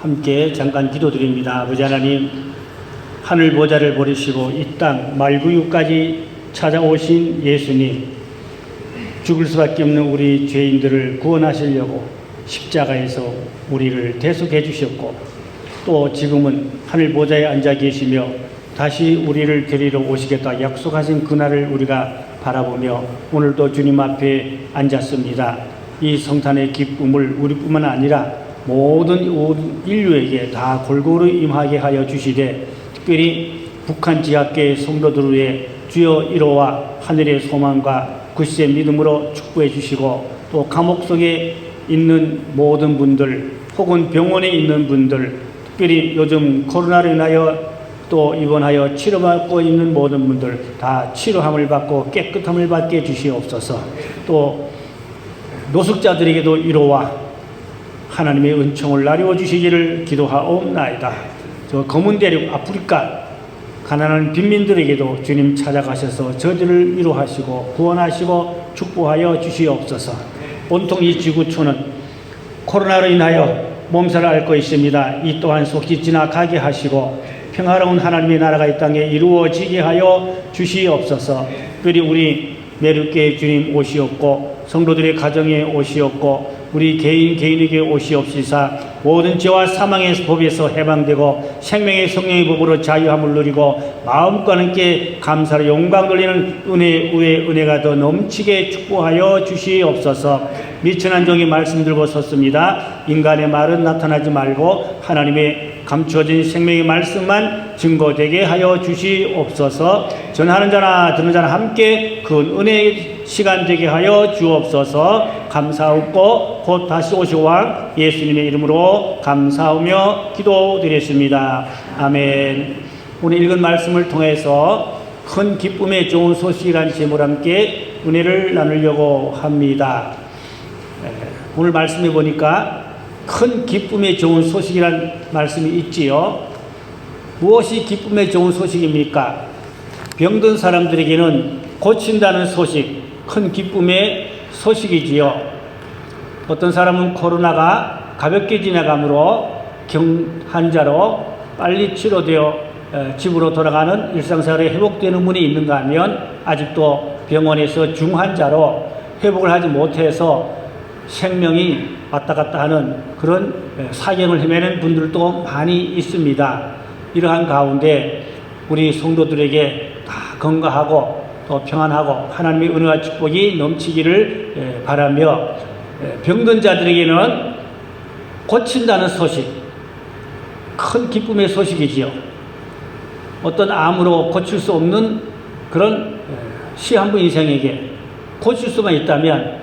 함께 잠깐 기도드립니다. 아버지 하나님, 하늘 보좌를 버리시고 이 땅 말구유까지 찾아오신 예수님, 죽을 수밖에 없는 우리 죄인들을 구원하시려고 십자가에서 우리를 대속해 주셨고, 또 지금은 하늘 보좌에 앉아 계시며 다시 우리를 데리러 오시겠다 약속하신 그날을 우리가 바라보며 오늘도 주님 앞에 앉았습니다. 이 성탄의 기쁨을 우리뿐만 아니라 모든 인류에게 다 골고루 임하게 하여 주시되, 특별히 북한 지하계 성도들 위해 주여 이로와 하늘의 소망과 굳세 믿음으로 축복해 주시고, 또 감옥 속에 있는 모든 분들 혹은 병원에 있는 분들, 특별히 요즘 코로나로 인하여 또 입원하여 치료받고 있는 모든 분들 다 치료함을 받고 깨끗함을 받게 해주시옵소서. 또 노숙자들에게도 위로와 하나님의 은총을 나누어 주시기를 기도하옵나이다. 저 검은 대륙 아프리카 가난한 빈민들에게도 주님 찾아가셔서 저들을 위로하시고 구원하시고 축복하여 주시옵소서. 온통 이 지구촌은 코로나로 인하여 몸살을 앓고 있습니다. 이 또한 속히 지나가게 하시고 평화로운 하나님의 나라가 이 땅에 이루어지게 하여 주시옵소서. 특별히 우리 매륙교회 주님 오시옵고 성도들의 가정에 오시옵고 우리 개인에게 오시옵시사 모든 죄와 사망의 법에서 해방되고 생명의 성령의 법으로 자유함을 누리고 마음과 함께 감사로 영광 돌리는 은혜 위에 은혜가 더 넘치게 축복하여 주시옵소서. 미천한 종이 말씀 들고 섰습니다. 인간의 말은 나타나지 말고 하나님의 감추어진 생명의 말씀만 증거되게 하여 주시옵소서. 전하는 자나 듣는 자나 함께 그 은혜의 시간 되게 하여 주옵소서. 감사하고 곧 다시 오실 왕 예수님의 이름으로 감사하며 기도드렸습니다. 아멘. 오늘 읽은 말씀을 통해서 큰 기쁨의 좋은 소식이라는 제목으로 함께 은혜를 나누려고 합니다. 오늘 말씀해 보니까 큰 기쁨의 좋은 소식이란 말씀이 있지요. 무엇이 기쁨의 좋은 소식입니까? 병든 사람들에게는 고친다는 소식, 큰 기쁨의 소식이지요. 어떤 사람은 코로나가 가볍게 지나가므로 환자로 빨리 치료되어 집으로 돌아가는 일상생활에 회복되는 분이 있는가 하면 아직도 병원에서 중환자로 회복을 하지 못해서 생명이 왔다 갔다 하는 그런 사경을 헤매는 분들도 많이 있습니다. 이러한 가운데 우리 성도들에게 다 건강하고 또 평안하고 하나님의 은혜와 축복이 넘치기를 바라며, 병든 자들에게는 고친다는 소식, 큰 기쁨의 소식이지요. 어떤 암으로 고칠 수 없는 그런 시한부 인생에게 고칠 수만 있다면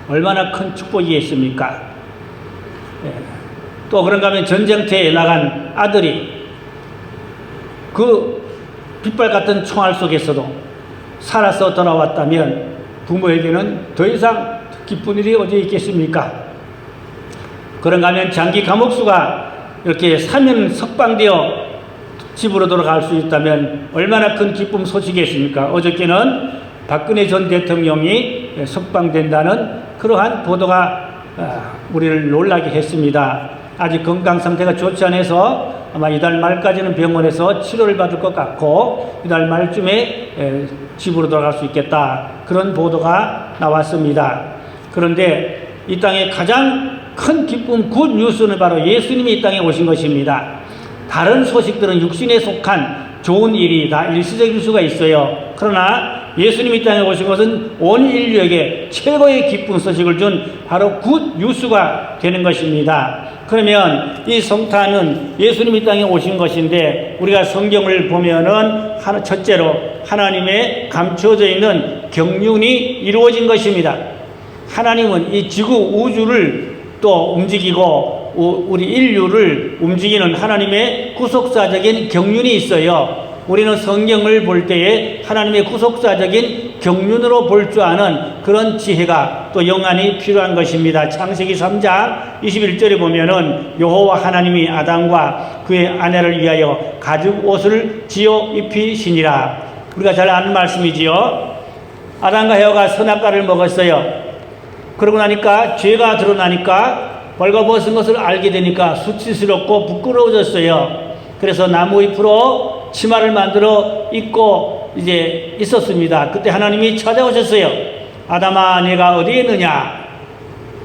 얼마나 큰 축복이겠습니까? 또 그런가 하면 전쟁터에 나간 아들이 그 빗발 같은 총알 속에서도 살아서 돌아왔다면 부모에게는 더 이상 기쁜 일이 어디 있겠습니까? 그런가 하면 장기 감옥수가 이렇게 사면 석방되어 집으로 돌아갈 수 있다면 얼마나 큰 기쁨 소식이겠습니까? 어저께는 박근혜 전 대통령이 석방된다는 그러한 보도가 우리를 놀라게 했습니다. 아직 건강 상태가 좋지 않아서 아마 이달 말까지는 병원에서 치료를 받을 것 같고 이달 말쯤에 집으로 돌아갈 수 있겠다, 그런 보도가 나왔습니다. 그런데 이 땅에 가장 큰 기쁨, 굿 뉴스는 바로 예수님이 이 땅에 오신 것입니다. 다른 소식들은 육신에 속한 좋은 일이 다 일시적일 수가 있어요. 그러나 예수님이 이 땅에 오신 것은 온 인류에게 최고의 기쁜 소식을 준 바로 굿 뉴스가 되는 것입니다. 그러면 이 성탄은 예수님이 이 땅에 오신 것인데, 우리가 성경을 보면은 첫째로 하나님의 감추어져 있는 경륜이 이루어진 것입니다. 하나님은 이 지구 우주를 또 움직이고 우리 인류를 움직이는 하나님의 구속사적인 경륜이 있어요. 우리는 성경을 볼 때에 하나님의 구속사적인 경륜으로 볼 줄 아는 그런 지혜가 또 영안이 필요한 것입니다. 창세기 3장 21절에 보면은 여호와 하나님이 아담과 그의 아내를 위하여 가죽 옷을 지어 입히시니라. 우리가 잘 아는 말씀이지요. 아담과 해와가 선악과를 먹었어요. 그러고 나니까 죄가 드러나니까 벌거벗은 것을 알게 되니까 수치스럽고 부끄러워졌어요. 그래서 나무 잎으로 치마를 만들어 입고 이제 있었습니다. 그때 하나님이 찾아오셨어요. 아담아 내가 어디에 있느냐?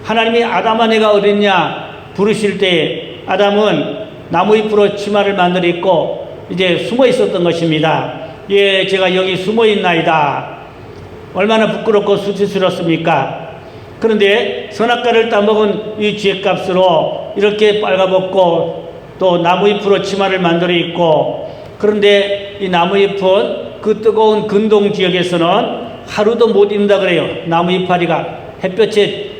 하나님이 아담아 내가 어디 있냐 부르실 때 아담은 나무 잎으로 치마를 만들어 입고 이제 숨어 있었던 것입니다. 예, 제가 여기 숨어 있나이다. 얼마나 부끄럽고 수치스럽습니까? 그런데 선악과를 따먹은 이 죄값으로 이렇게 빨가벗고 또 나무잎으로 치마를 만들어 입고, 그런데 이 나무잎은 그 뜨거운 근동 지역에서는 하루도 못 입는다 그래요. 나무 이파리가 햇볕에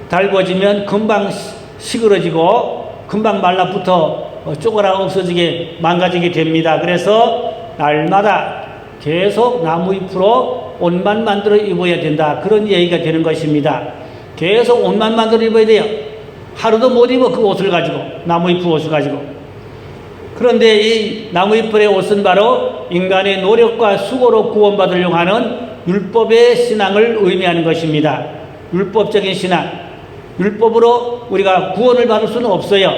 달궈지면 금방 시그러지고 금방 말라붙어 쪼그라 없어지게 망가지게 됩니다. 그래서 날마다 계속 나무잎으로 옷만 만들어 입어야 된다, 그런 얘기가 되는 것입니다. 계속 옷만 만들어 입어야 돼요. 하루도 못 입어 그 옷을 가지고, 나무잎 옷을 가지고. 그런데 이 나무잎의 옷은 바로 인간의 노력과 수고로 구원받으려고 하는 율법의 신앙을 의미하는 것입니다. 율법적인 신앙. 율법으로 우리가 구원을 받을 수는 없어요.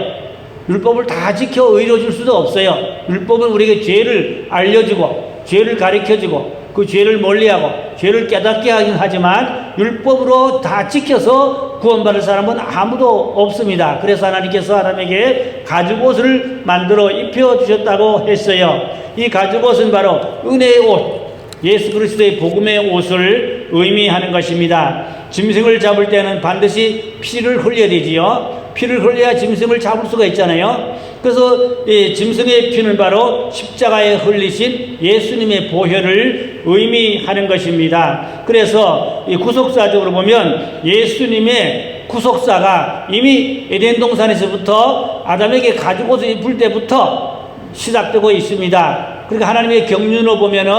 율법을 다 지켜 의로워질 수도 없어요. 율법은 우리에게 죄를 알려주고 죄를 가르쳐주고 그 죄를 멀리하고 죄를 깨닫게 하긴 하지만 율법으로 다 지켜서 구원받을 사람은 아무도 없습니다. 그래서 하나님께서 사람에게 가죽옷을 만들어 입혀주셨다고 했어요. 이 가죽옷은 바로 은혜의 옷, 예수 그리스도의 복음의 옷을 의미하는 것입니다. 짐승을 잡을 때는 반드시 피를 흘려야 되지요. 피를 흘려야 짐승을 잡을 수가 있잖아요. 그래서 이 짐승의 피는 바로 십자가에 흘리신 예수님의 보혈을 의미하는 것입니다. 그래서 이 구속사적으로 보면 예수님의 구속사가 이미 에덴 동산에서부터 아담에게 가죽옷을 입을 때부터 시작되고 있습니다. 그러니까 하나님의 경륜으로 보면은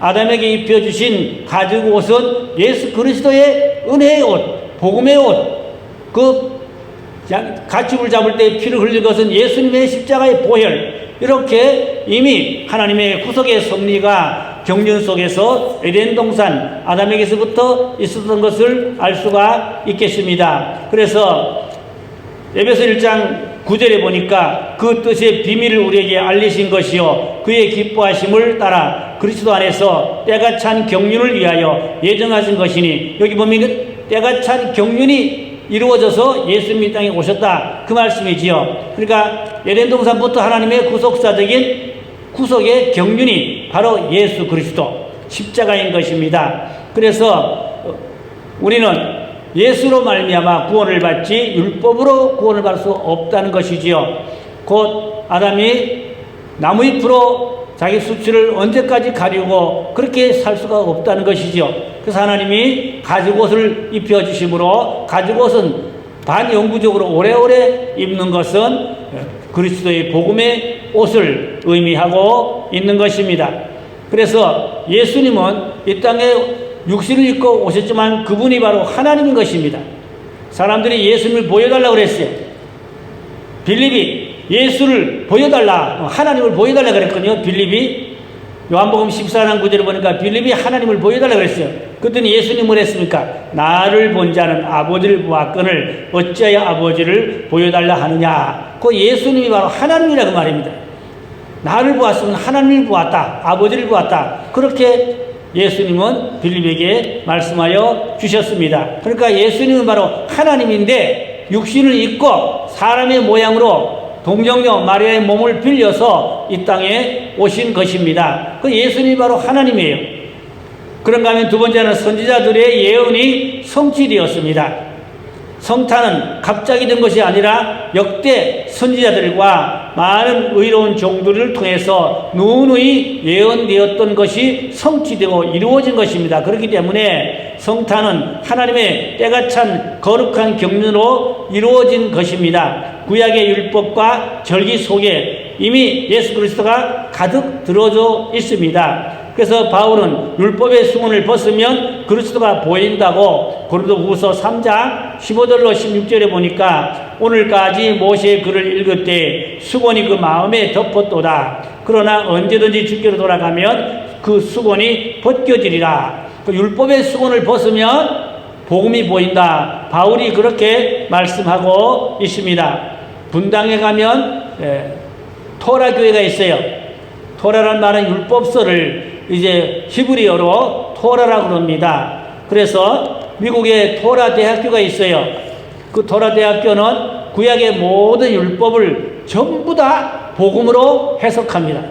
아담에게 입혀주신 가죽옷은 예수 그리스도의 은혜의 옷, 복음의 옷, 그 가축을 잡을 때 피를 흘린 것은 예수님의 십자가의 보혈, 이렇게 이미 하나님의 구속의 섭리가 경륜 속에서 에덴 동산 아담에게서부터 있었던 것을 알 수가 있겠습니다. 그래서 에베소 1장 9절에 보니까 그 뜻의 비밀을 우리에게 알리신 것이요 그의 기뻐하심을 따라 그리스도 안에서 때가 찬 경륜을 위하여 예정하신 것이니, 여기 보면 때가 찬 경륜이 이루어져서 예수님이 땅에 오셨다, 그 말씀이지요. 그러니까 에덴 동산부터 하나님의 구속사적인 구속의 경륜이 바로 예수 그리스도 십자가인 것입니다. 그래서 우리는 예수로 말미암아 구원을 받지 율법으로 구원을 받을 수 없다는 것이지요. 곧 아담이 나무잎으로 자기 수치를 언제까지 가리고 그렇게 살 수가 없다는 것이죠. 그래서 하나님이 가죽옷을 입혀주심으로, 가죽옷은 반영구적으로 오래오래 입는 것은 그리스도의 복음의 옷을 의미하고 있는 것입니다. 그래서 예수님은 이 땅에 육신을 입고 오셨지만 그분이 바로 하나님인 것입니다. 사람들이 예수님을 보여달라고 그랬어요. 빌립이 예수를 보여달라, 하나님을 보여달라 그랬거든요. 빌립이 요한복음 14장 9절에 보니까 빌립이 하나님을 보여달라 그랬어요. 그랬더니 예수님은 뭘 했습니까? 나를 본 자는 아버지를 보았거늘 어찌하여 아버지를 보여달라 하느냐. 그 예수님이 바로 하나님이라고 말입니다. 나를 보았으면 하나님을 보았다, 아버지를 보았다, 그렇게 예수님은 빌립에게 말씀하여 주셨습니다. 그러니까 예수님은 바로 하나님인데 육신을 입고 사람의 모양으로 동정녀 마리아의 몸을 빌려서 이 땅에 오신 것입니다. 그 예수님이 바로 하나님이에요. 그런가 하면 두 번째는 선지자들의 예언이 성취되었습니다. 성탄은 갑자기 된 것이 아니라 역대 선지자들과 많은 의로운 종들을 통해서 누누이 예언되었던 것이 성취되고 이루어진 것입니다. 그렇기 때문에 성탄은 하나님의 때가 찬 거룩한 경륜으로 이루어진 것입니다. 구약의 율법과 절기 속에 이미 예수 그리스도가 가득 들어져 있습니다. 그래서 바울은 율법의 수건을 벗으면 그리스도가 보인다고 고린도후서 3장 15절로 16절에 보니까 오늘까지 모세의 글을 읽을 때 수건이 그 마음에 덮었도다. 그러나 언제든지 주께로 돌아가면 그 수건이 벗겨지리라. 그 율법의 수건을 벗으면 복음이 보인다. 바울이 그렇게 말씀하고 있습니다. 분당에 가면 토라 교회가 있어요. 토라란 말은 율법서를 이제 히브리어로 토라라고 그럽니다. 그래서 미국에 토라 대학교가 있어요. 그 토라 대학교는 구약의 모든 율법을 전부 다 복음으로 해석합니다.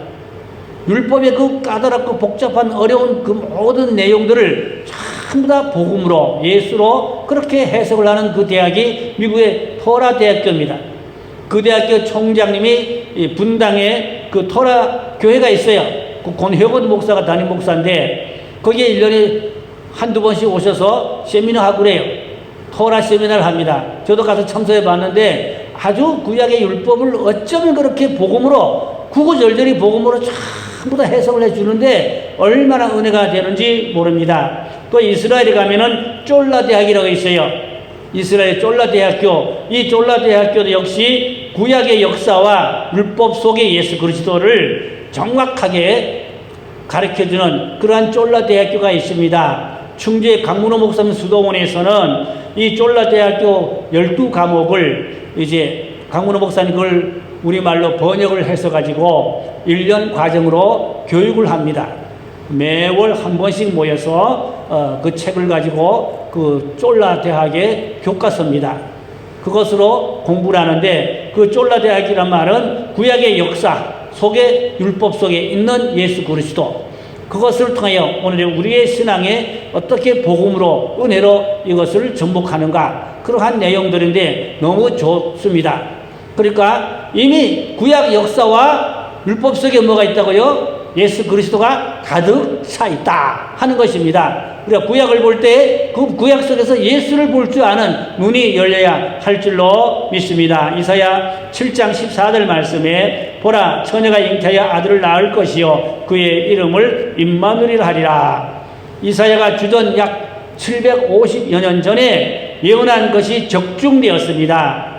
율법의 그 까다롭고 복잡한 어려운 그 모든 내용들을 전부 다 복음으로, 예수로 그렇게 해석을 하는 그 대학이 미국의 토라 대학교입니다. 그 대학교 총장님이 분당에 그 토라 교회가 있어요. 그 권효건 목사가 담임 목사인데 거기에 1년에 한두 번씩 오셔서 세미나 하고 그래요. 토라 세미나를 합니다. 저도 가서 참석해 봤는데 아주 구약의 율법을 어쩌면 그렇게 복음으로 구구절절히 복음으로 전부 다 해석을 해주는데 얼마나 은혜가 되는지 모릅니다. 또 이스라엘에 가면은 쫄라 대학이라고 있어요. 이스라엘 쫄라 대학교. 이 쫄라 대학교도 역시 구약의 역사와 율법 속의 예수 그리스도를 정확하게 가르쳐주는 그러한 쫄라 대학교가 있습니다. 충주의 강문호 목사님 수도원에서는 이 쫄라 대학교 12과목을 이제 강문호 목사님 그걸 우리말로 번역을 해서 가지고 1년 과정으로 교육을 합니다. 매월 한 번씩 모여서 그 책을 가지고 그 쫄라 대학의 교과서입니다. 그것으로 공부를 하는데 그 쫄라 대학이란 말은 구약의 역사 속에 율법 속에 있는 예수 그리스도 그것을 통하여 오늘의 우리의 신앙에 어떻게 복음으로 은혜로 이것을 전복하는가 그러한 내용들인데 너무 좋습니다. 그러니까 이미 구약 역사와 율법 속에 뭐가 있다고요? 예수 그리스도가 가득 차 있다 하는 것입니다. 우리가 구약을 볼 때 그 구약 속에서 예수를 볼 줄 아는 눈이 열려야 할 줄로 믿습니다. 이사야 7장 14절 말씀에 보라 처녀가 잉태하여 아들을 낳을 것이요 그의 이름을 임마누엘 하리라. 이사야가 주전 약 750여 년 전에 예언한 것이 적중되었습니다.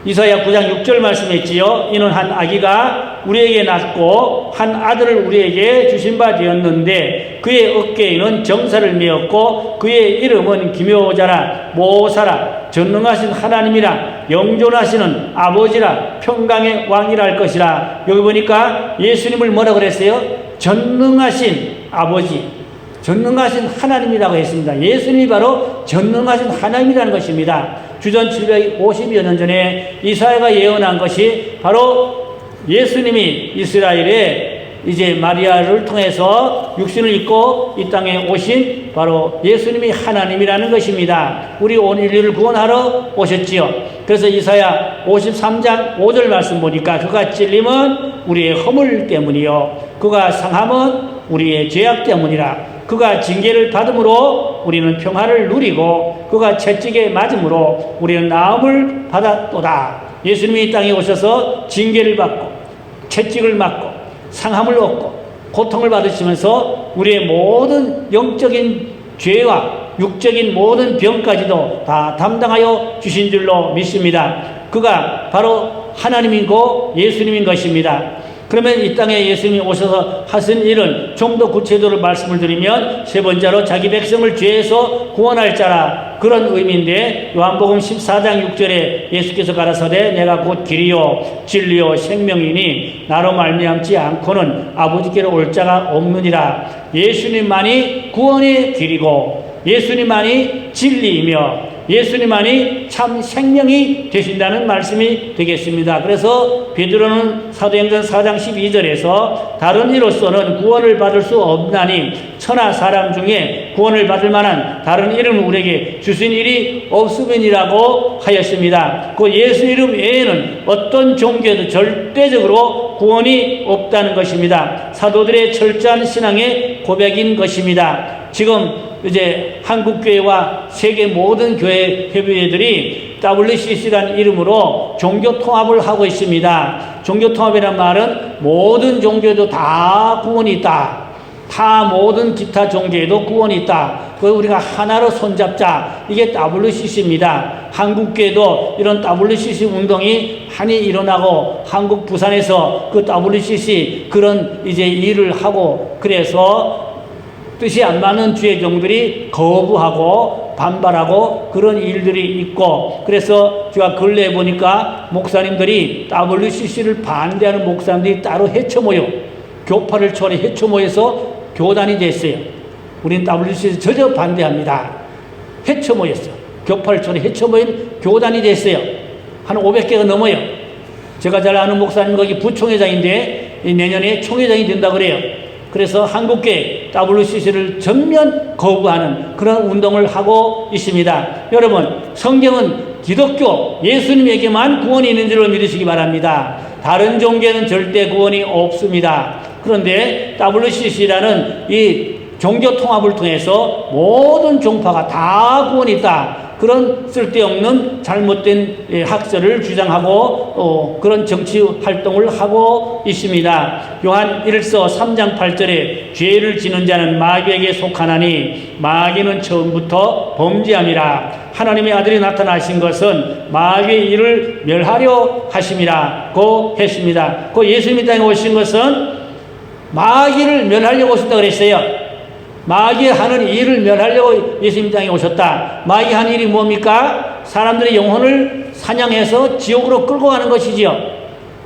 이사야 9장 6절 말씀했지요. 이는 한 아기가 우리에게 낳고 한 아들을 우리에게 주신 바 되었는데 그의 어깨에는 정사를 메었고 그의 이름은 기묘자라 모사라 전능하신 하나님이라 영존하시는 아버지라 평강의 왕이라 할 것이라. 여기 보니까 예수님을 뭐라 그랬어요? 전능하신 아버지, 전능하신 하나님이라고 했습니다. 예수님이 바로 전능하신 하나님이라는 것입니다. 주전 750여 년 전에 이사야가 예언한 것이 바로 예수님이 이스라엘에 이제 마리아를 통해서 육신을 입고 이 땅에 오신 바로 예수님이 하나님이라는 것입니다. 우리 온 인류를 구원하러 오셨지요. 그래서 이사야 53장 5절 말씀 보니까 그가 찔림은 우리의 허물 때문이요 그가 상함은 우리의 죄악 때문이라. 그가 징계를 받음으로 우리는 평화를 누리고 그가 채찍에 맞음으로 우리는 나음을 받았도다. 예수님이 이 땅에 오셔서 징계를 받고 채찍을 맞고 상함을 얻고 고통을 받으시면서 우리의 모든 영적인 죄와 육적인 모든 병까지도 다 담당하여 주신 줄로 믿습니다. 그가 바로 하나님이고 예수님인 것입니다. 그러면 이 땅에 예수님이 오셔서 하신 일은 좀 더 구체적으로 말씀을 드리면 세 번째로 자기 백성을 죄에서 구원할 자라 그런 의미인데 요한복음 14장 6절에 예수께서 가라사대 내가 곧 길이요 진리요 생명이니 나로 말미암지 않고는 아버지께로 올 자가 없느니라. 예수님만이 구원의 길이고 예수님만이 진리이며 예수님만이 참 생명이 되신다는 말씀이 되겠습니다. 그래서 베드로는 사도행전 4장 12절에서 다른 이로서는 구원을 받을 수 없나니 천하 사람 중에 구원을 받을 만한 다른 이름을 우리에게 주신 일이 없음이니라고 하였습니다. 그 예수 이름 외에는 어떤 종교에도 절대적으로 구원이 없다는 것입니다. 사도들의 철저한 신앙의 고백인 것입니다. 지금 이제 한국교회와 세계 모든 교회 협의회들이 WCC라는 이름으로 종교통합을 하고 있습니다. 종교통합이라는 말은 모든 종교에도 다 구원이 있다. 다 모든 기타 종교에도 구원이 있다. 그걸 우리가 하나로 손잡자. 이게 WCC입니다. 한국교회도 이런 WCC 운동이 많이 일어나고 한국 부산에서 그 WCC 그런 이제 일을 하고 그래서 뜻이 안 맞는 주의 종들이 거부하고 반발하고 그런 일들이 있고, 그래서 제가 근래에 보니까 목사님들이 WCC를 반대하는 목사님들이 따로 헤쳐 모여 교파를 초월해 헤쳐 모여서 교단이 됐어요. 우리는 WCC 전혀 반대합니다. 헤쳐 모였어. 교파를 초월해 헤쳐 모인 교단이 됐어요. 한 500개가 넘어요. 제가 잘 아는 목사님 거기 부총회장인데 내년에 총회장이 된다고 그래요. 그래서 한국계 WCC를 전면 거부하는 그런 운동을 하고 있습니다. 여러분, 성경은 기독교 예수님에게만 구원이 있는 줄로 믿으시기 바랍니다. 다른 종교는 절대 구원이 없습니다. 그런데 WCC라는 이 종교 통합을 통해서 모든 종파가 다 구원이 있다. 그런 쓸데없는 잘못된 학설을 주장하고 그런 정치 활동을 하고 있습니다. 요한 1서 3장 8절에 죄를 지는 자는 마귀에게 속하나니 마귀는 처음부터 범죄함이라. 하나님의 아들이 나타나신 것은 마귀의 일을 멸하려 하심이라고 했습니다. 그 예수님이 땅에 오신 것은 마귀를 멸하려고 오셨다고 그랬어요. 마귀 하는 일을 멸하려고 예수님 땅에 오셨다. 마귀 하는 일이 뭡니까? 사람들의 영혼을 사냥해서 지옥으로 끌고 가는 것이지요.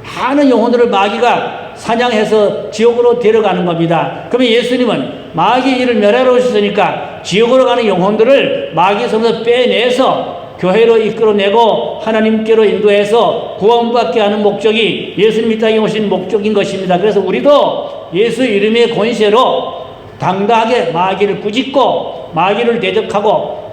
많은 영혼들을 마귀가 사냥해서 지옥으로 데려가는 겁니다. 그러면 예수님은 마귀 일을 멸하러 오셨으니까 지옥으로 가는 영혼들을 마귀 손에서 빼내서 교회로 이끌어내고 하나님께로 인도해서 구원받게 하는 목적이 예수님 이 땅에 오신 목적인 것입니다. 그래서 우리도 예수 이름의 권세로 당당하게 마귀를 꾸짖고 마귀를 대적하고,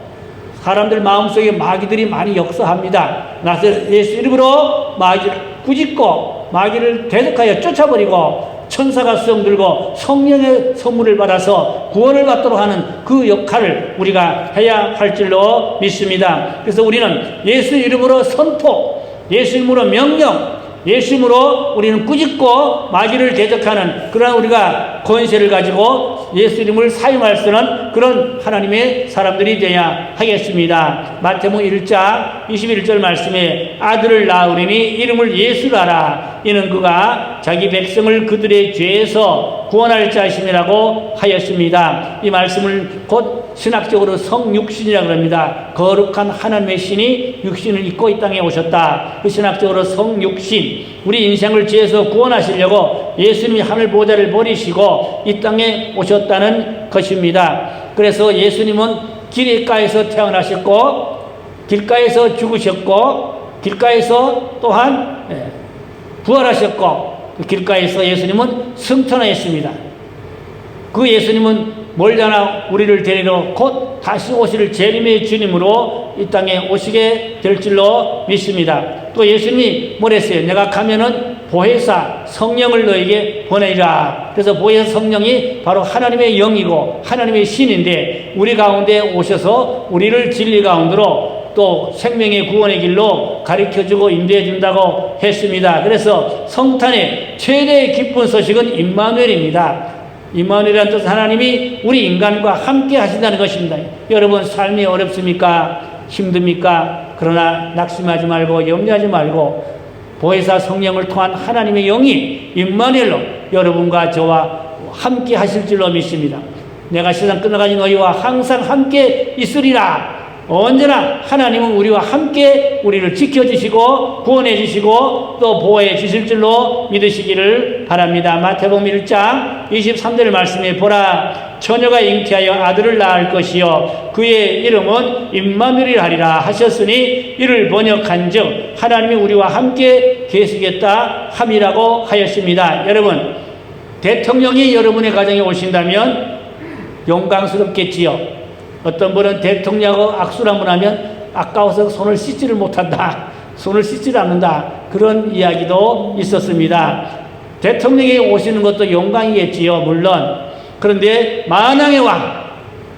사람들 마음속에 마귀들이 많이 역사합니다. 나서 예수 이름으로 마귀를 꾸짖고 마귀를 대적하여 쫓아버리고 천사가 수영 들고 성령의 선물을 받아서 구원을 받도록 하는 그 역할을 우리가 해야 할 줄로 믿습니다. 그래서 우리는 예수 이름으로 선포, 예수 이름으로 명령, 예수 이름으로 우리는 꾸짖고 마귀를 대적하는 그런 우리가 권세를 가지고 예수 이름을 사용할 수 있는 그런 하나님의 사람들이 되어야 하겠습니다. 마태복음 1장 21절 말씀에 아들을 낳으리니 이름을 예수라라. 이는 그가 자기 백성을 그들의 죄에서 구원할 자심이라고 하였습니다. 이 말씀을 곧 신학적으로 성육신이라고 합니다. 거룩한 하나님의 신이 육신을 입고 이 땅에 오셨다. 그 신학적으로 성육신, 우리 인생을 죄에서 구원하시려고 예수님이 하늘 보좌를 버리시고 이 땅에 오셨다는 것입니다. 그래서 예수님은 길가에서 태어나셨고 길가에서 죽으셨고 길가에서 또한 부활하셨고 길가에서 예수님은 승천하였습니다. 그 예수님은 멀잖아 우리를 데리러 곧 다시 오실 재림의 주님으로 이 땅에 오시게 될 줄로 믿습니다. 또 예수님이 뭐랬어요? 내가 가면은 보혜사 성령을 너에게 보내리라. 그래서 보혜사 성령이 바로 하나님의 영이고 하나님의 신인데 우리 가운데 오셔서 우리를 진리 가운데로 또 생명의 구원의 길로 가르쳐주고 인도해준다고 했습니다. 그래서 성탄의 최대의 기쁜 소식은 임마누엘입니다. 임마누엘이라는 뜻은 하나님이 우리 인간과 함께 하신다는 것입니다. 여러분 삶이 어렵습니까? 힘듭니까? 그러나 낙심하지 말고 염려하지 말고 보혜사 성령을 통한 하나님의 영이 임마누엘로 여러분과 저와 함께 하실 줄로 믿습니다. 내가 세상 끝나가니 너희와 항상 함께 있으리라. 언제나 하나님은 우리와 함께 우리를 지켜주시고 구원해 주시고 또 보호해 주실 줄로 믿으시기를 바랍니다. 마태복음 1장 23절 말씀에 보라 처녀가 잉태하여 아들을 낳을 것이요 그의 이름은 임마누엘이라 하리라 하셨으니 이를 번역한즉 하나님이 우리와 함께 계시겠다 함이라고 하였습니다. 여러분 대통령이 여러분의 가정에 오신다면 영광스럽겠지요. 어떤 분은 대통령하고 악수를 한번 하면 아까워서 손을 씻지를 못한다. 손을 씻지를 않는다. 그런 이야기도 있었습니다. 대통령이 오시는 것도 영광이겠지요. 물론. 그런데 만왕의 왕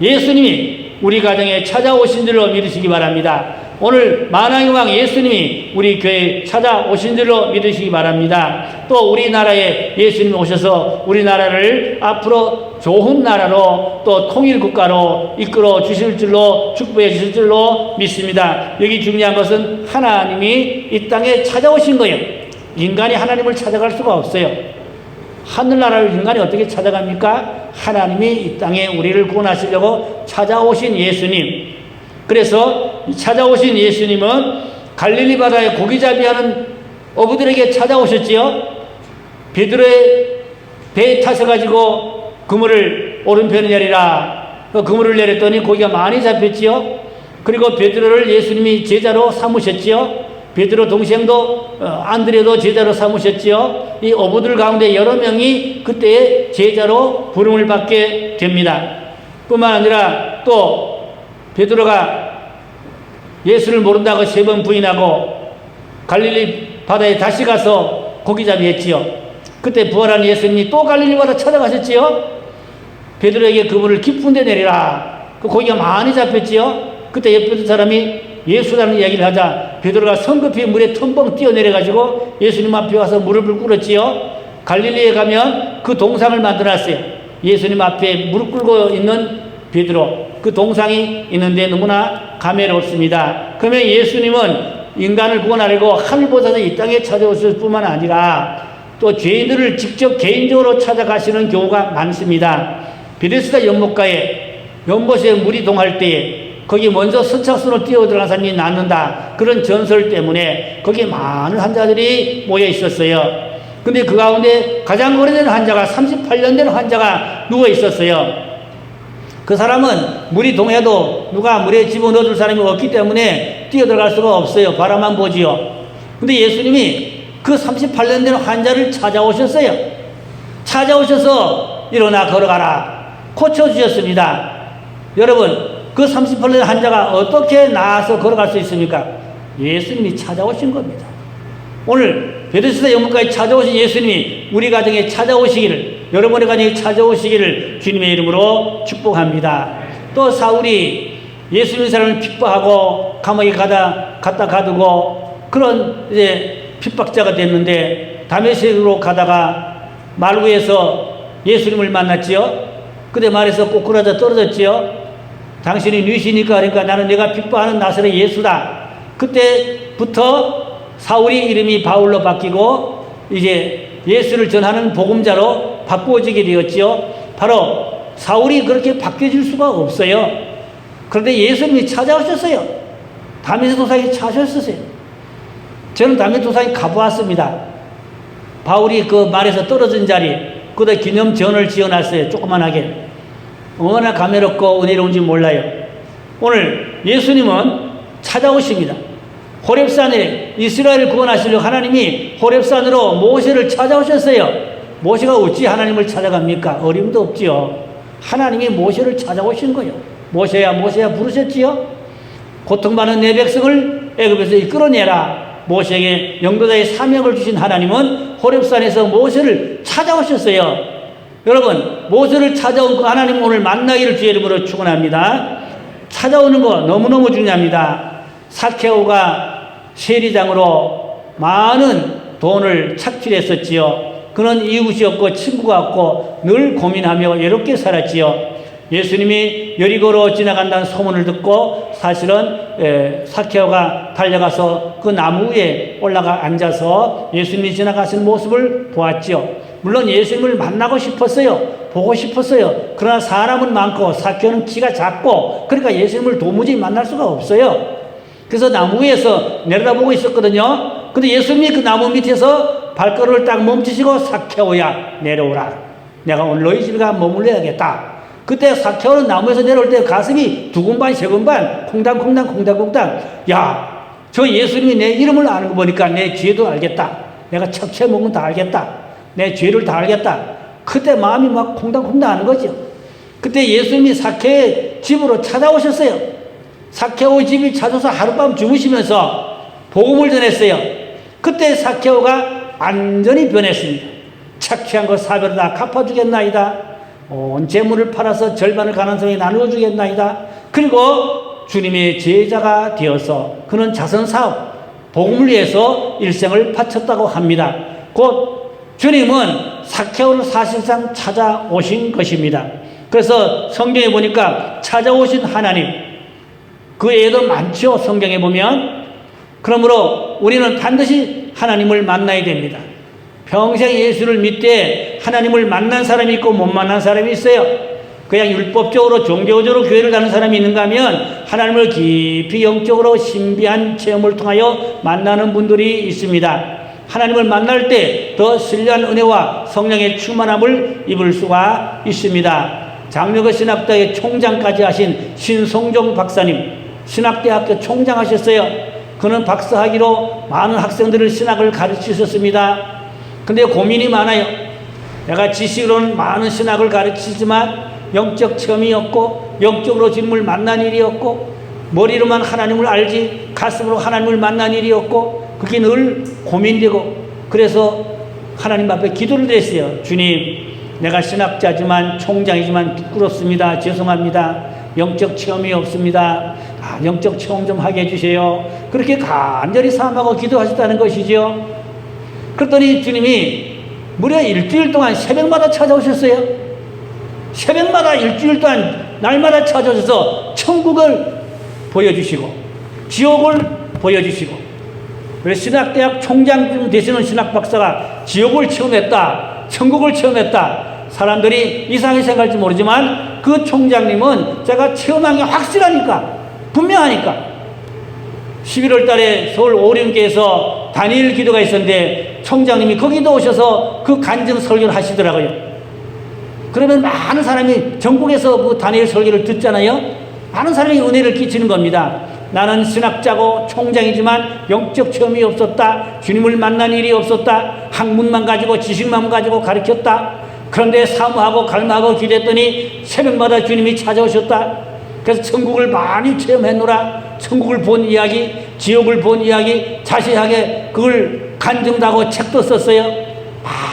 예수님이 우리 가정에 찾아오신 줄로 믿으시기 바랍니다. 오늘 만왕의 왕 예수님이 우리 교회에 찾아오신 줄로 믿으시기 바랍니다. 또 우리나라에 예수님이 오셔서 우리나라를 앞으로 좋은 나라로 또 통일국가로 이끌어 주실 줄로 축복해 주실 줄로 믿습니다. 여기 중요한 것은 하나님이 이 땅에 찾아오신 거예요. 인간이 하나님을 찾아갈 수가 없어요. 하늘나라를 인간이 어떻게 찾아갑니까? 하나님이 이 땅에 우리를 구원하시려고 찾아오신 예수님. 그래서 찾아오신 예수님은 갈릴리 바다에 고기잡이하는 어부들에게 찾아오셨지요. 베드로의 배에 타셔가지고 그물을 오른편에 내리라. 그물을 내렸더니 고기가 많이 잡혔지요. 그리고 베드로를 예수님이 제자로 삼으셨지요. 베드로 동생도 안드레도 제자로 삼으셨지요. 이 어부들 가운데 여러 명이 그때 제자로 부름을 받게 됩니다. 뿐만 아니라 또 베드로가 예수를 모른다고 3번 부인하고 갈릴리 바다에 다시 가서 고기잡이 했지요. 그때 부활한 예수님이 또 갈릴리 바다 찾아가셨지요. 베드로에게 그물을 깊은 데 내리라. 그 고기가 많이 잡혔지요. 그때 옆에 있던 사람이 예수라는 이야기를 하자 베드로가 성급히 물에 텀벙 뛰어내려가지고 예수님 앞에 와서 무릎을 꿇었지요. 갈릴리에 가면 그 동상을 만들어놨어요. 예수님 앞에 무릎 꿇고 있는 베드로, 그 동상이 있는데 너무나 감회롭습니다. 그러면 예수님은 인간을 구원하려고 하늘보다도 이 땅에 찾아오실 뿐만 아니라 또 죄인들을 직접 개인적으로 찾아가시는 경우가 많습니다. 베데스다 연못가에 연못에 물이 동할 때에 거기 먼저 선착순으로 뛰어들어간 사람이 낫는다. 그런 전설 때문에 거기에 많은 환자들이 모여 있었어요. 근데 그 가운데 가장 오래된 환자가 38년 된 환자가 누워 있었어요. 그 사람은 물이 동해도 누가 물에 집어넣어줄 사람이 없기 때문에 뛰어들어갈 수가 없어요. 바라만 보지요. 근데 예수님이 그 38년 된 환자를 찾아오셨어요. 찾아오셔서 일어나 걸어가라. 고쳐주셨습니다. 여러분, 그 38년 환자가 어떻게 나아서 걸어갈 수 있습니까? 예수님이 찾아오신 겁니다. 오늘 베데스다 연못가에 찾아오신 예수님이 우리 가정에 찾아오시기를, 여러분의 가정에 찾아오시기를 주님의 이름으로 축복합니다. 또 사울이 예수님 사람을 핍박하고 감옥에 갖다 가두고 그런 이제 핍박자가 됐는데 다메섹으로 가다가 말 위에서 예수님을 만났지요. 그때 말에서 꼬꾸라져 떨어졌지요. 당신이 뉘시니까 그러니까 나는 내가 핍박하는 나사렛 예수다. 그때부터 사울이 이름이 바울로 바뀌고 이제 예수를 전하는 복음자로 바꾸어지게 되었지요. 바로 사울이 그렇게 바뀌어질 수가 없어요. 그런데 예수님이 찾아오셨어요. 다메섹 도상에 찾아오셨어요. 저는 다메섹 도상에 가보았습니다. 바울이 그 말에서 떨어진 자리, 거기다 기념전을 지어놨어요. 조그만하게. 얼마나 감회롭고 은혜로운지 몰라요. 오늘 예수님은 찾아오십니다. 호렙산에 이스라엘을 구원하시려고 하나님이 호렙산으로 모세를 찾아오셨어요. 모세가 어찌 하나님을 찾아갑니까? 어림도 없지요. 하나님이 모세를 찾아오신 거예요. 모세야 모세야 부르셨지요. 고통받는 내 백성을 애굽에서 이끌어내라. 모세에게 영도자의 사명을 주신 하나님은 호렙산에서 모세를 찾아오셨어요. 여러분, 모세를 찾아온 그 하나님 오늘 만나기를 주의 이름으로 축원합니다. 찾아오는 거 너무너무 중요합니다. 사케오가 세리장으로 많은 돈을 착취했었지요. 그는 이웃이 없고 친구가 없고 늘 고민하며 외롭게 살았지요. 예수님이 여리고로 지나간다는 소문을 듣고 사실은 사케오가 달려가서 그 나무 위에 올라가 앉아서 예수님이 지나가신 모습을 보았지요. 물론 예수님을 만나고 싶었어요. 보고 싶었어요. 그러나 사람은 많고 사케오는 키가 작고 그러니까 예수님을 도무지 만날 수가 없어요. 그래서 나무 위에서 내려다보고 있었거든요. 근데 예수님이 그 나무 밑에서 발걸음을 딱 멈추시고 사케오야 내려오라. 내가 오늘 너희 집에 가 머물러야겠다. 그때 사케오는 나무에서 내려올 때 가슴이 두근반 세근반 콩당콩당 야, 저 예수님이 내 이름을 아는 거 보니까 내 죄도 알겠다. 내가 척채먹은 다 알겠다. 내 죄를 다 알겠다. 그때 마음이 막 콩당콩당 하는 거죠. 그때 예수님이 사케오의 집으로 찾아오셨어요. 사케오 집이 찾아서 하룻밤 주무시면서 복음을 전했어요. 그때 사케오가 완전히 변했습니다. 착취한 것 사별을 다 갚아주겠나이다. 온 재물을 팔아서 절반을 가난성에 나누어 주겠나이다. 그리고 주님의 제자가 되어서 그는 자선사업, 복음을 위해서 일생을 바쳤다고 합니다. 곧 주님은 사케오를 사실상 찾아오신 것입니다. 그래서 성경에 보니까 찾아오신 하나님, 그 외에도 많죠. 성경에 보면. 그러므로 우리는 반드시 하나님을 만나야 됩니다. 평생 예수를 믿되 하나님을 만난 사람이 있고 못 만난 사람이 있어요. 그냥 율법적으로 종교적으로 교회를 가는 사람이 있는가 하면 하나님을 깊이 영적으로 신비한 체험을 통하여 만나는 분들이 있습니다. 하나님을 만날 때 더 신뢰한 은혜와 성령의 충만함을 입을 수가 있습니다. 장로교 신학대의 총장까지 하신 신성종 박사님, 신학대학교 총장 하셨어요. 그는 박사학위로 많은 학생들을 신학을 가르치셨습니다. 근데 고민이 많아요. 내가 지식으로는 많은 신학을 가르치지만 영적 체험이 없고 영적으로 주님을 만난 일이 없고 머리로만 하나님을 알지 가슴으로 하나님을 만난 일이 없고 그게 늘 고민되고 그래서 하나님 앞에 기도를 드렸어요. 주님, 내가 신학자지만 총장이지만 부끄럽습니다. 죄송합니다. 영적 체험이 없습니다. 영적 체험 좀 하게 해주세요. 그렇게 간절히 사모하고 기도하셨다는 것이죠. 그랬더니 주님이 무려 일주일 동안 새벽마다 찾아오셨어요. 새벽마다 일주일 동안 날마다 찾아오셔서 천국을 보여주시고 지옥을 보여주시고, 그래서 신학대학 총장 되시는 신학 박사가 지옥을 체험했다, 천국을 체험했다. 사람들이 이상하게 생각할지 모르지만 그 총장님은 제가 체험한 게 확실하니까, 분명하니까 11월 달에 서울 오륜교에서 단일 기도가 있었는데 총장님이 거기도 오셔서 그 간증 설교를 하시더라고요. 그러면 많은 사람이 전국에서 그 단일 설교를 듣잖아요. 많은 사람이 은혜를 끼치는 겁니다. 나는 신학자고 총장이지만 영적 체험이 없었다. 주님을 만난 일이 없었다. 학문만 가지고 지식만 가지고 가르쳤다. 그런데 사모하고 갈망하고 기도했더니 새벽마다 주님이 찾아오셨다. 그래서 천국을 많이 체험했노라. 천국을 본 이야기, 지옥을 본 이야기 자세하게 그걸 간증하고 책도 썼어요.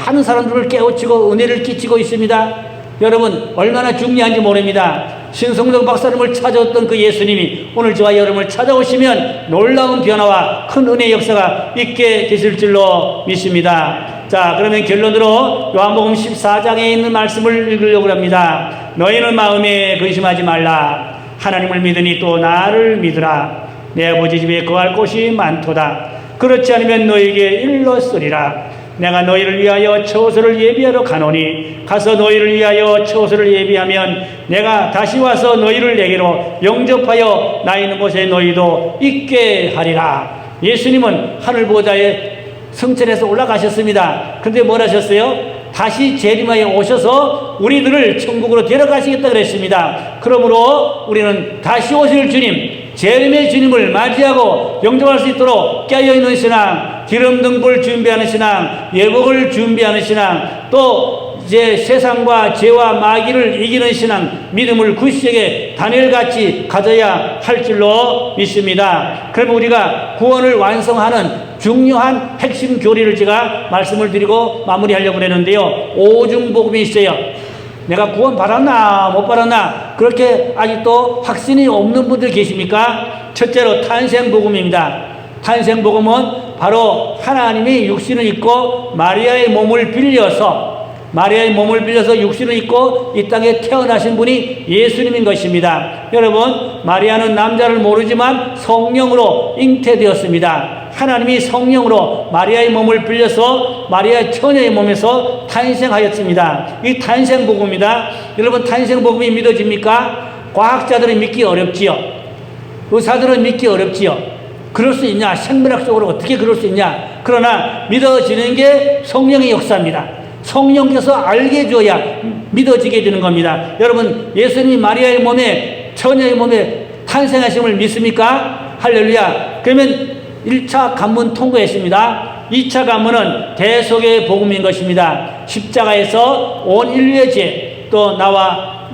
많은 사람들을 깨우치고 은혜를 끼치고 있습니다. 여러분, 얼마나 중요한지 모릅니다. 신성종 박사님을 찾아왔던 그 예수님이 오늘 저와 여러분을 찾아오시면 놀라운 변화와 큰 은혜의 역사가 있게 되실 줄로 믿습니다. 자, 그러면 결론으로 요한복음 14장에 있는 말씀을 읽으려고 합니다. 너희는 마음에 근심하지 말라. 하나님을 믿으니 또 나를 믿으라. 내 아버지 집에 거할 곳이 많도다. 그렇지 않으면 너희에게 일렀으리라. 내가 너희를 위하여 처소를 예비하러 가노니 가서 너희를 위하여 처소를 예비하면 내가 다시 와서 너희를 내게로 영접하여 나 있는 곳에 너희도 있게 하리라. 예수님은 하늘 보좌에 승천해서 올라가셨습니다. 그런데 뭘 하셨어요? 다시 재림하여 오셔서 우리들을 천국으로 데려가시겠다 그랬습니다. 그러므로 우리는 다시 오실 주님, 재림의 주님을 맞이하고 영접할 수 있도록 깨어있는 신앙, 기름등불 준비하는 신앙, 예복을 준비하는 신앙, 또 이제 세상과 죄와 마귀를 이기는 신앙, 믿음을 굳세게 다니엘같이 가져야 할 줄로 믿습니다. 그러면 우리가 구원을 완성하는 중요한 핵심 교리를 제가 말씀을 드리고 마무리하려고 그랬는데요. 오중복음이 있어요. 내가 구원 받았나 못 받았나 그렇게 아직도 확신이 없는 분들 계십니까? 첫째로 탄생복음입니다. 탄생복음은 바로 하나님이 육신을 입고 마리아의 몸을 빌려서 육신을 입고 이 땅에 태어나신 분이 예수님인 것입니다. 여러분, 마리아는 남자를 모르지만 성령으로 잉태되었습니다. 하나님이 성령으로 마리아의 몸을 빌려서 마리아의 처녀의 몸에서 탄생하였습니다. 이 탄생복음이다. 여러분, 탄생복음이 믿어집니까? 과학자들은 믿기 어렵지요. 의사들은 믿기 어렵지요. 그럴 수 있냐? 생물학적으로 어떻게 그럴 수 있냐? 그러나 믿어지는 게 성령의 역사입니다. 성령께서 알게 해줘야 믿어지게 되는 겁니다. 여러분, 예수님이 마리아의 몸에, 처녀의 몸에 탄생하심을 믿습니까? 할렐루야. 그러면 1차 관문 통과했습니다. 2차 관문은 대속의 복음인 것입니다. 십자가에서 온 인류의 죄, 또 나와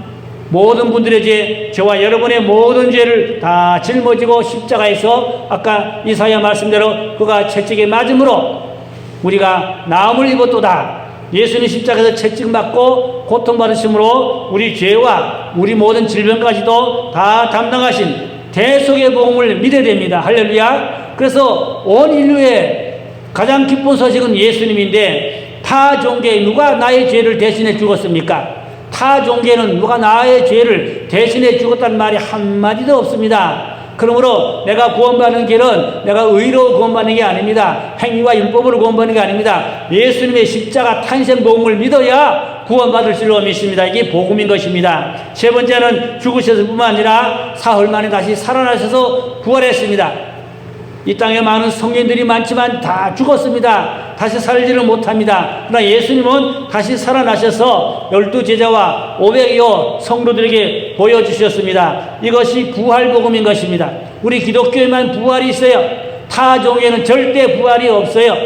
모든 분들의 죄, 저와 여러분의 모든 죄를 다 짊어지고 십자가에서 아까 이사야 말씀대로 그가 채찍에 맞음으로 우리가 나음을 입었도다. 예수님 십자가에서 채찍맞고 고통받으심으로 우리 죄와 우리 모든 질병까지도 다 담당하신 대속의 복음을 믿어야 됩니다. 할렐루야. 그래서 온 인류의 가장 기쁜 소식은 예수님인데, 타 종교에 누가 나의 죄를 대신해 죽었습니까? 타 종교에는 누가 나의 죄를 대신해 죽었다는 말이 한마디도 없습니다. 그러므로 내가 구원받는 길은 내가 의로 구원받는 게 아닙니다. 행위와 율법으로 구원받는 게 아닙니다. 예수님의 십자가 탄생 복음을 믿어야 구원받을 줄로 믿습니다. 이게 복음인 것입니다. 세 번째는 죽으셨을 뿐만 아니라 사흘 만에 다시 살아나셔서 부활했습니다. 이 땅에 많은 성인들이 많지만 다 죽었습니다. 다시 살지를 못합니다. 그러나 예수님은 다시 살아나셔서 12제자와 500여 성도들에게 보여주셨습니다. 이것이 부활복음인 것입니다. 우리 기독교에만 부활이 있어요. 타 종교에는 절대 부활이 없어요.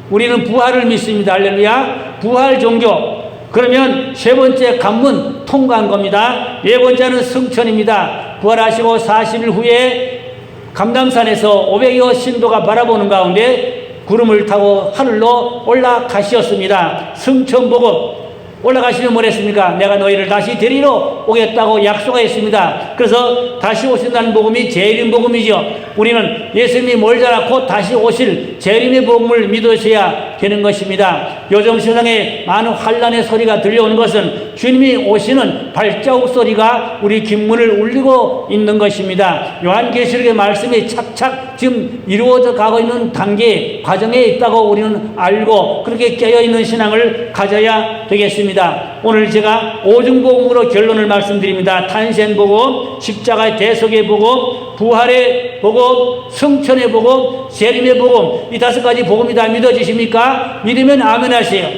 우리는 부활을 믿습니다. 할렐루야. 부활 종교. 그러면 세 번째 관문 통과한 겁니다. 네 번째는 승천입니다. 부활하시고 40일 후에 감람산에서 500여 신도가 바라보는 가운데 구름을 타고 하늘로 올라가셨습니다. 승천복음. 올라가시면 뭐랬습니까? 내가 너희를 다시 데리러 오겠다고 약속했습니다. 그래서 다시 오신다는 복음이 재림 복음이죠. 우리는 예수님이 멀지 않아 곧 다시 오실 재림의 복음을 믿으셔야 되는 것입니다. 요즘 세상에 많은 환란의 소리가 들려오는 것은 주님이 오시는 발자국 소리가 우리 귓문을 울리고 있는 것입니다. 요한계시록의 말씀이 착착 지금 이루어져 가고 있는 단계 과정에 있다고 우리는 알고 그렇게 깨어있는 신앙을 가져야 되겠습니다. 오늘 제가 오중복음으로 결론을 말씀드립니다. 탄생복음, 십자가의 대속의 복음, 부활의 복음, 승천의 복음, 재림의 복음, 이 5가지 복음이 다 믿어지십니까? 믿으면 아멘 하세요.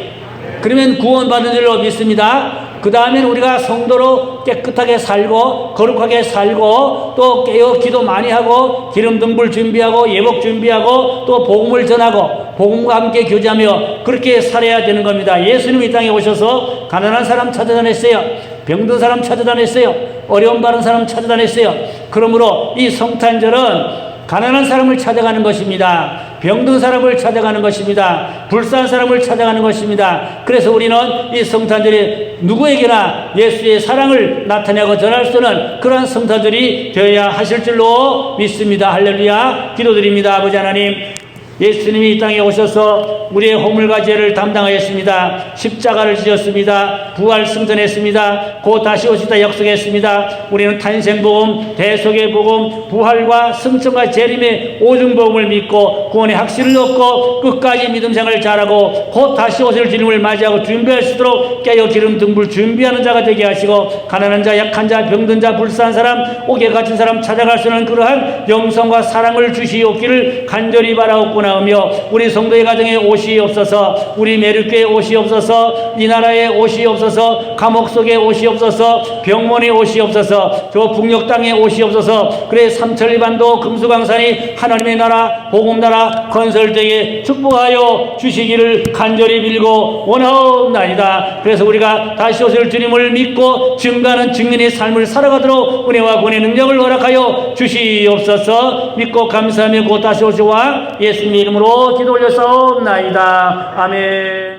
그러면 구원받은 줄로 믿습니다. 그 다음에는 우리가 성도로 깨끗하게 살고 거룩하게 살고 또 깨어 기도 많이 하고 기름 등불 준비하고 예복 준비하고 또 복음을 전하고 복음과 함께 교제하며 그렇게 살아야 되는 겁니다. 예수님이 이 땅에 오셔서 가난한 사람 찾아다녔어요. 병든 사람 찾아다녔어요. 어려움 받은 사람 찾아다녔어요. 그러므로 이 성탄절은 가난한 사람을 찾아가는 것입니다. 병든 사람을 찾아가는 것입니다. 불쌍한 사람을 찾아가는 것입니다. 그래서 우리는 이 성탄절에 누구에게나 예수의 사랑을 나타내고 전할 수 있는 그러한 성탄절이 되어야 하실 줄로 믿습니다. 할렐루야. 기도드립니다. 아버지 하나님, 예수님이 이 땅에 오셔서 우리의 허물과 죄를 담당하였습니다. 십자가를 지었습니다. 부활 승천했습니다. 곧 다시 오시다 약속했습니다. 우리는 탄생복음, 대속의 복음, 부활과 승천과 재림의 오중복음을 믿고 구원의 확신을 얻고 끝까지 믿음생활을 잘하고 곧 다시 오실 주님을 맞이하고 준비할 수 있도록 깨어 기름 등불 준비하는 자가 되게 하시고 가난한 자, 약한 자, 병든 자, 불쌍한 사람, 옥에 갇힌 사람 찾아갈 수 있는 그러한 영성과 사랑을 주시옵기를 간절히 바라옵고 나오며 우리 성도의 가정에 오시옵소서, 우리 매력교회에 오시옵소서, 이 나라에 오시옵소서, 감옥 속에 오시옵소서, 병원에 오시옵소서, 저 북녘 땅에 오시옵소서. 그래 삼천리반도 금수강산이 하나님의 나라 복음나라 건설되게 축복하여 주시기를 간절히 빌고 원하옵나이다. 그래서 우리가 다시 오실 주님을 믿고 증거하는 증인의 삶을 살아가도록 은혜와 권의 능력을 허락하여 주시옵소서. 믿고 감사하며 곧 다시 오시와 예수님 이름으로 기도 올려서옵나이다. 아멘.